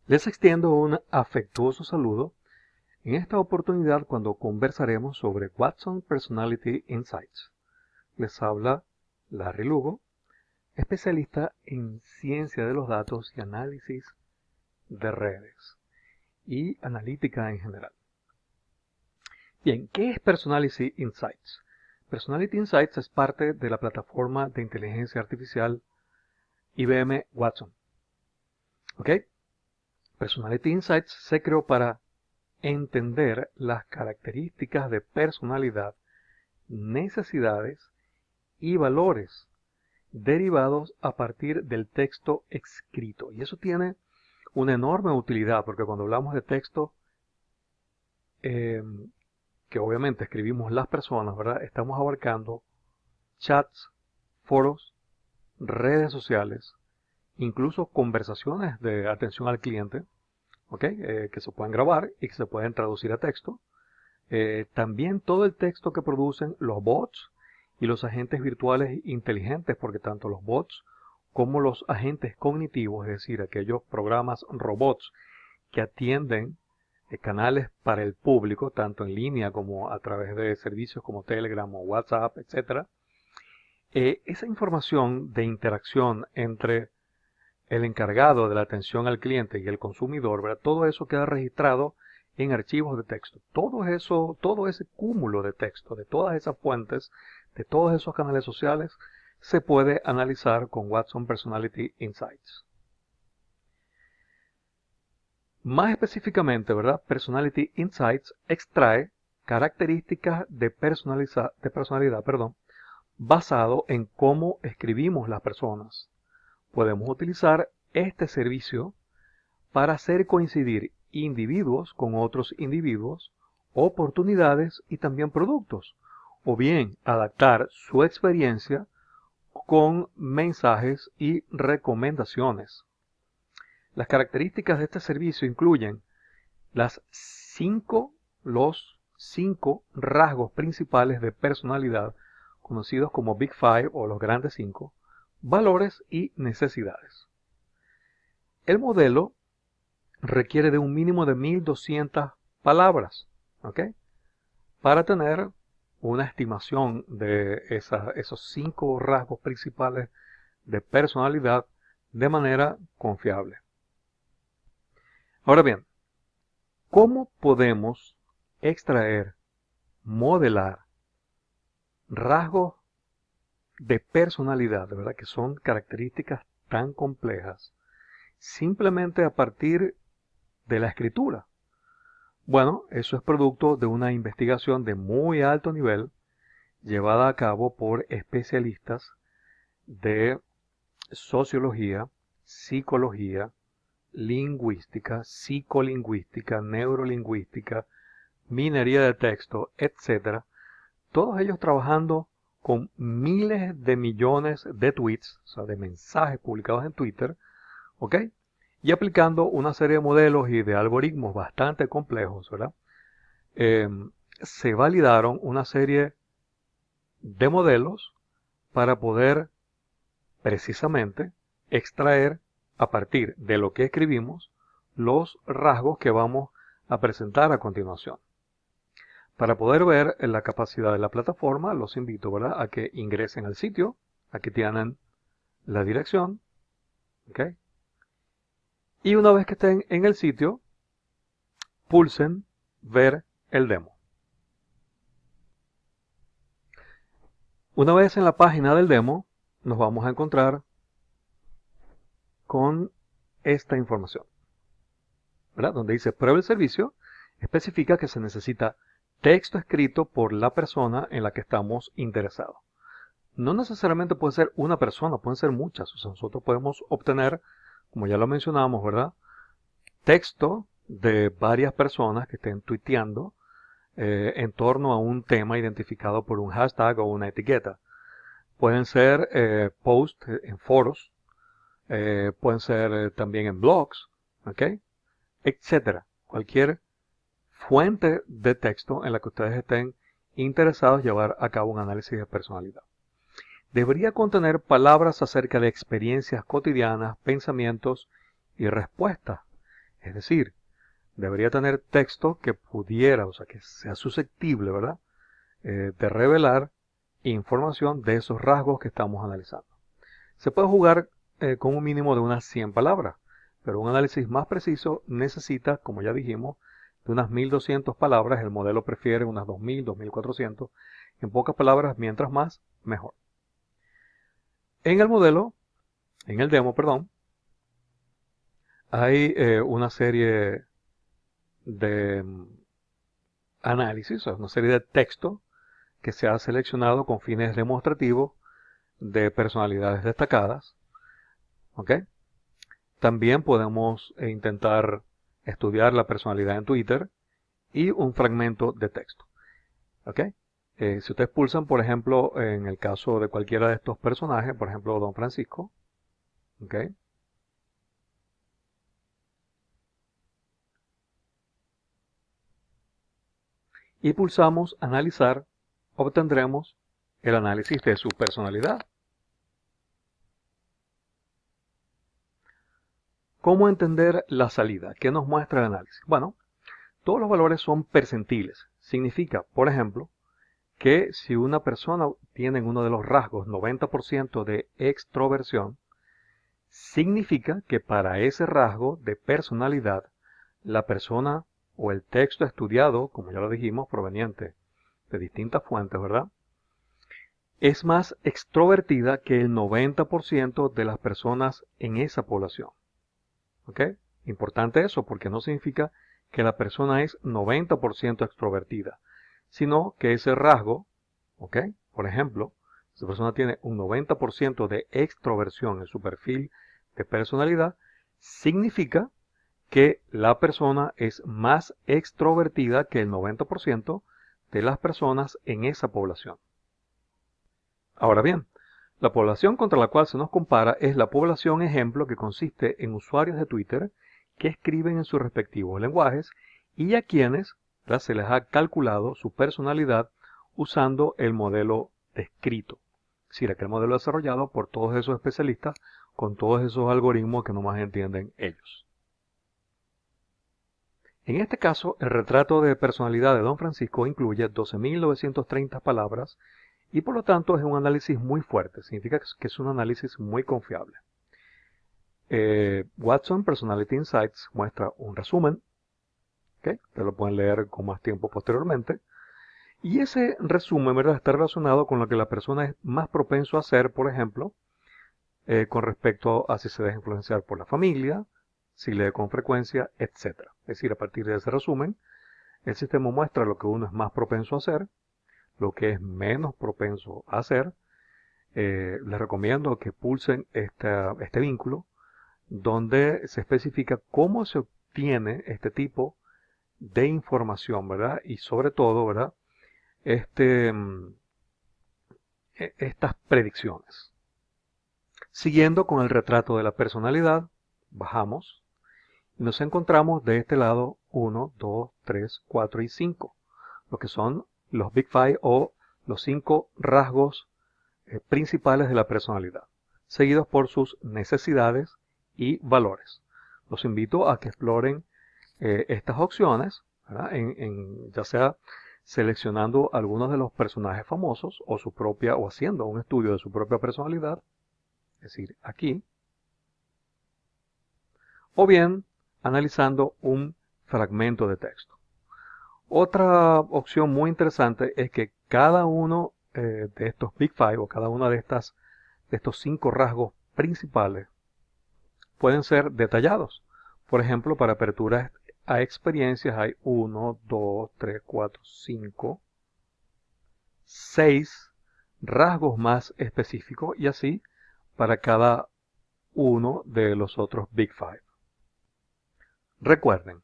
Les extiendo un afectuoso saludo en esta oportunidad cuando conversaremos sobre Watson Personality Insights. Les habla Larry Lugo, especialista en ciencia de los datos y análisis de redes y analítica en general. Bien, ¿qué es Personality Insights? Personality Insights es parte de la plataforma de inteligencia artificial IBM Watson. ¿Ok? Personality Insights se creó para entender las características de personalidad, necesidades y valores derivados a partir del texto escrito. Y eso tiene una enorme utilidad, porque cuando hablamos de texto, que obviamente escribimos las personas, ¿verdad? Estamos abarcando chats, foros, redes sociales, incluso conversaciones de atención al cliente, ¿ok? Que se pueden grabar y que se pueden traducir a texto. También todo el texto que producen los bots y los agentes virtuales inteligentes, porque tanto los bots como los agentes cognitivos, es decir, aquellos programas robots que atienden canales para el público, tanto en línea como a través de servicios como Telegram o WhatsApp, etc. Esa información de interacción entre el encargado de la atención al cliente y el consumidor, ¿verdad? Todo eso queda registrado en archivos de texto. Todo ese cúmulo de texto, de todas esas fuentes, de todos esos canales sociales, se puede analizar con Watson Personality Insights. Más específicamente, ¿verdad? Personality Insights extrae características de personalidad, basado en cómo escribimos las personas. Podemos utilizar este servicio para hacer coincidir individuos con otros individuos, oportunidades y también productos, o bien adaptar su experiencia con mensajes y recomendaciones. Las características de este servicio incluyen los 5 rasgos principales de personalidad, conocidos como Big Five o los grandes 5, valores y necesidades. El modelo requiere de un mínimo de 1200 palabras, ¿ok? Para tener una estimación de esos 5 rasgos principales de personalidad de manera confiable. Ahora bien, ¿cómo podemos extraer, modelar rasgos de personalidad, ¿verdad? Que son características tan complejas, simplemente a partir de la escritura? Bueno, eso es producto de una investigación de muy alto nivel llevada a cabo por especialistas de sociología, psicología, lingüística, psicolingüística, neurolingüística, minería de texto, etc. Todos ellos trabajando con miles de millones de tweets, o sea, de mensajes publicados en Twitter, ¿ok? Y aplicando una serie de modelos y de algoritmos bastante complejos, ¿verdad? Se validaron una serie de modelos para poder precisamente extraer a partir de lo que escribimos los rasgos que vamos a presentar a continuación. Para poder ver la capacidad de la plataforma, los invito, ¿verdad?, a que ingresen al sitio. Aquí tienen la dirección, ¿ok? Y una vez que estén en el sitio, pulsen ver el demo. Una vez en la página del demo, nos vamos a encontrar con esta información, ¿verdad? Donde dice prueba el servicio, especifica que se necesita texto escrito por la persona en la que estamos interesados. No necesariamente puede ser una persona, pueden ser muchas. O sea, nosotros podemos obtener, como ya lo mencionamos, ¿verdad?, texto de varias personas que estén tuiteando en torno a un tema identificado por un hashtag o una etiqueta. Pueden ser posts en foros, pueden ser también en blogs, ¿ok?, etcétera. Cualquier fuente de texto en la que ustedes estén interesados en llevar a cabo un análisis de personalidad. Debería contener palabras acerca de experiencias cotidianas, pensamientos y respuestas. Es decir, debería tener texto que pudiera, o sea, que sea susceptible, ¿verdad? De revelar información de esos rasgos que estamos analizando. Se puede jugar con un mínimo de unas 100 palabras, pero un análisis más preciso necesita, como ya dijimos, de unas 1200 palabras. El modelo prefiere unas 2000, 2400. En pocas palabras, mientras más, mejor. En el modelo, en el demo, perdón, hay una serie de análisis, o una serie de texto que se ha seleccionado con fines demostrativos de personalidades destacadas. ¿Ok? También podemos intentar estudiar la personalidad en Twitter y un fragmento de texto. ¿Ok? Si ustedes pulsan, por ejemplo, en el caso de cualquiera de estos personajes, por ejemplo, Don Francisco, ¿ok? Y pulsamos analizar, obtendremos el análisis de su personalidad. ¿Cómo entender la salida? ¿Qué nos muestra el análisis? Bueno, todos los valores son percentiles. Significa, por ejemplo, que si una persona tiene uno de los rasgos 90% de extroversión, significa que para ese rasgo de personalidad, la persona o el texto estudiado, como ya lo dijimos, proveniente de distintas fuentes, ¿verdad? Es más extrovertida que el 90% de las personas en esa población. ¿Ok? Importante eso, porque no significa que la persona es 90% extrovertida, sino que ese rasgo, ¿ok? Por ejemplo, si esa persona tiene un 90% de extroversión en su perfil de personalidad, significa que la persona es más extrovertida que el 90% de las personas en esa población. Ahora bien, la población contra la cual se nos compara es la población ejemplo, que consiste en usuarios de Twitter que escriben en sus respectivos lenguajes y a quienes se les ha calculado su personalidad usando el modelo descrito. Es decir, aquel modelo desarrollado por todos esos especialistas con todos esos algoritmos que nomás entienden ellos. En este caso, el retrato de personalidad de Don Francisco incluye 12.930 palabras y por lo tanto es un análisis muy fuerte, significa que es un análisis muy confiable. Watson Personality Insights muestra un resumen, ¿okay? Ustedes lo pueden leer con más tiempo posteriormente, y ese resumen, ¿verdad?, está relacionado con lo que la persona es más propenso a hacer, por ejemplo, con respecto a si se deja influenciar por la familia, si lee con frecuencia, etc. Es decir, a partir de ese resumen, el sistema muestra lo que uno es más propenso a hacer, lo que es menos propenso a hacer. Les recomiendo que pulsen este vínculo donde se especifica cómo se obtiene este tipo de información, ¿verdad? Y sobre todo, ¿verdad? Estas predicciones. Siguiendo con el retrato de la personalidad, bajamos y nos encontramos de este lado 1, 2, 3, 4 y 5, lo que son los Big Five o los 5 rasgos principales de la personalidad, seguidos por sus necesidades y valores. Los invito a que exploren estas opciones, ¿verdad? Ya sea seleccionando algunos de los personajes famosos o su propia, o haciendo un estudio de su propia personalidad, es decir, aquí, o bien analizando un fragmento de texto. Otra opción muy interesante es que cada uno de estos Big Five o cada una de estos 5 rasgos principales pueden ser detallados. Por ejemplo, para aperturas a experiencias hay 1, 2, 3, 4, 5, 6 rasgos más específicos y así para cada uno de los otros Big Five. Recuerden,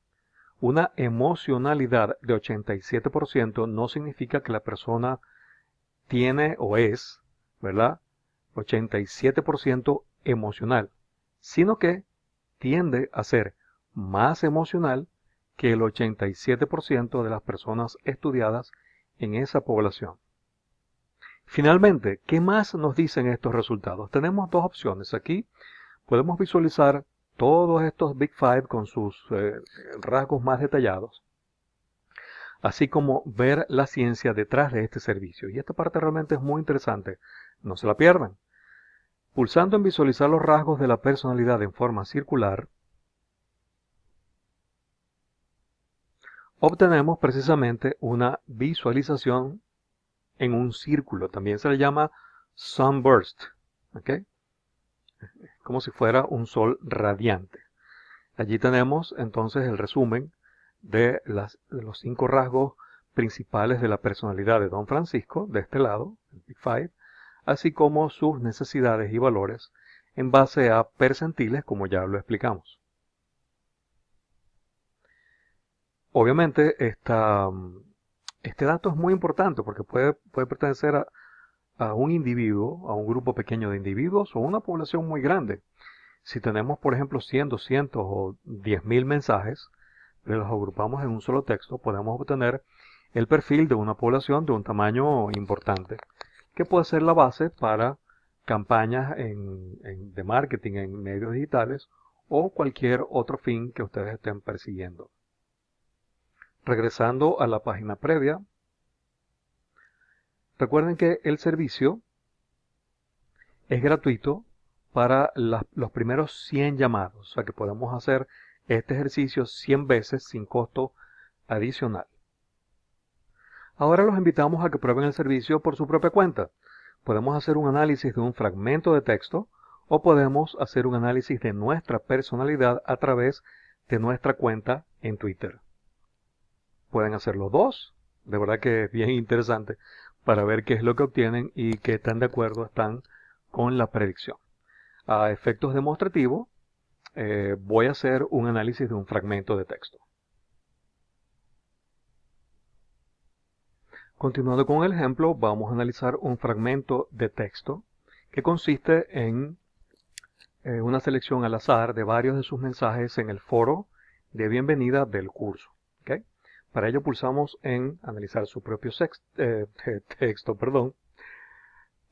una emocionalidad de 87% no significa que la persona tiene o es, ¿verdad?, 87% emocional, sino que tiende a ser más emocional que el 87% de las personas estudiadas en esa población. Finalmente, ¿qué más nos dicen estos resultados? Tenemos dos opciones. Aquí podemos visualizar todos estos Big Five con sus rasgos más detallados, así como ver la ciencia detrás de este servicio. Y esta parte realmente es muy interesante, no se la pierdan. Pulsando en visualizar los rasgos de la personalidad en forma circular, obtenemos precisamente una visualización en un círculo. También se le llama sunburst, ¿ok? Como si fuera un sol radiante. Allí tenemos entonces el resumen de los 5 rasgos principales de la personalidad de Don Francisco, de este lado, el Big Five, así como sus necesidades y valores en base a percentiles, como ya lo explicamos. Obviamente, este dato es muy importante porque puede pertenecer a un individuo, a un grupo pequeño de individuos o una población muy grande. Si tenemos, por ejemplo, 100, 200 o 10.000 mensajes, los agrupamos en un solo texto, podemos obtener el perfil de una población de un tamaño importante, que puede ser la base para campañas de marketing en medios digitales o cualquier otro fin que ustedes estén persiguiendo. Regresando a la página previa, recuerden que el servicio es gratuito para los primeros 100 llamados, o sea que podemos hacer este ejercicio 100 veces sin costo adicional. Ahora los invitamos a que prueben el servicio por su propia cuenta. Podemos hacer un análisis de un fragmento de texto o podemos hacer un análisis de nuestra personalidad a través de nuestra cuenta en Twitter. Pueden hacer los dos, de verdad que es bien interesante para ver qué es lo que obtienen y qué tan de acuerdo están con la predicción. A efectos demostrativos, voy a hacer un análisis de un fragmento de texto. Continuando con el ejemplo, vamos a analizar un fragmento de texto que consiste en una selección al azar de varios de sus mensajes en el foro de bienvenida del curso. ¿Okay? Para ello pulsamos en analizar su propio texto.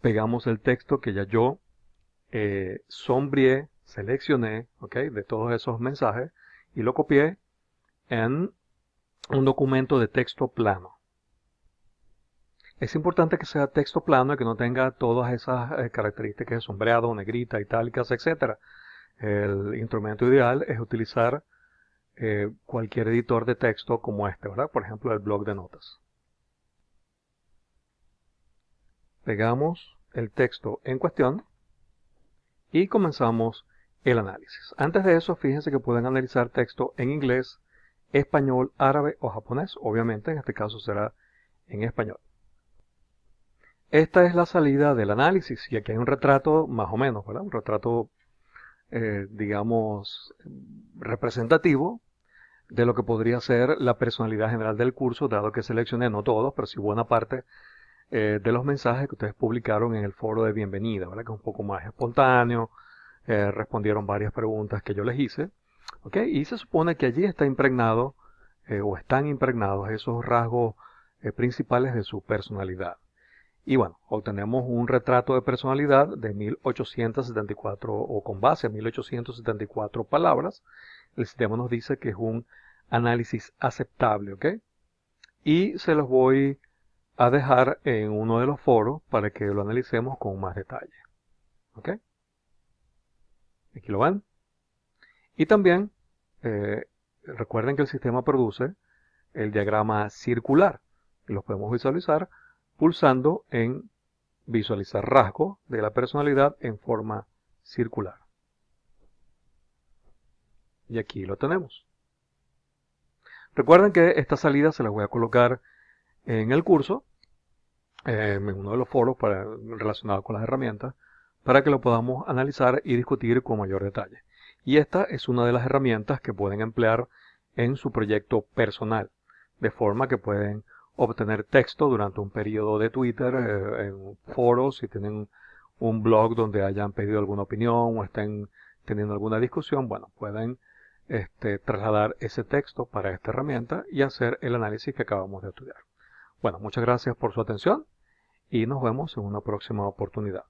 Pegamos el texto que ya yo seleccioné, ¿okay? De todos esos mensajes y lo copié en un documento de texto plano. Es importante que sea texto plano y que no tenga todas esas características de sombreado, negrita, itálicas, etc. El instrumento ideal es utilizar cualquier editor de texto como este, ¿verdad? Por ejemplo, el bloc de notas. Pegamos el texto en cuestión y comenzamos el análisis. Antes de eso, fíjense que pueden analizar texto en inglés, español, árabe o japonés. Obviamente, en este caso será en español. Esta es la salida del análisis y aquí hay un retrato más o menos, ¿verdad? Un retrato, digamos, representativo de lo que podría ser la personalidad general del curso, dado que seleccioné, no todos, pero sí buena parte de los mensajes que ustedes publicaron en el foro de bienvenida, ¿verdad? Que es un poco más espontáneo, respondieron varias preguntas que yo les hice, ¿ok? Y se supone que allí está impregnado o están impregnados esos rasgos principales de su personalidad. Y bueno, obtenemos un retrato de personalidad de 1874 o con base a 1874 palabras. El sistema nos dice que es un análisis aceptable, ¿ok? Y se los voy a dejar en uno de los foros para que lo analicemos con más detalle, ¿ok? Aquí lo ven. Y también recuerden que el sistema produce el diagrama circular. Y lo podemos visualizar pulsando en visualizar rasgos de la personalidad en forma circular. Y aquí lo tenemos. Recuerden que esta salida se la voy a colocar en el curso, en uno de los foros relacionados con las herramientas, para que lo podamos analizar y discutir con mayor detalle. Y esta es una de las herramientas que pueden emplear en su proyecto personal, de forma que pueden obtener texto durante un periodo de Twitter, en foros, si tienen un blog donde hayan pedido alguna opinión o estén teniendo alguna discusión, bueno, pueden trasladar ese texto para esta herramienta y hacer el análisis que acabamos de estudiar. Bueno, muchas gracias por su atención y nos vemos en una próxima oportunidad.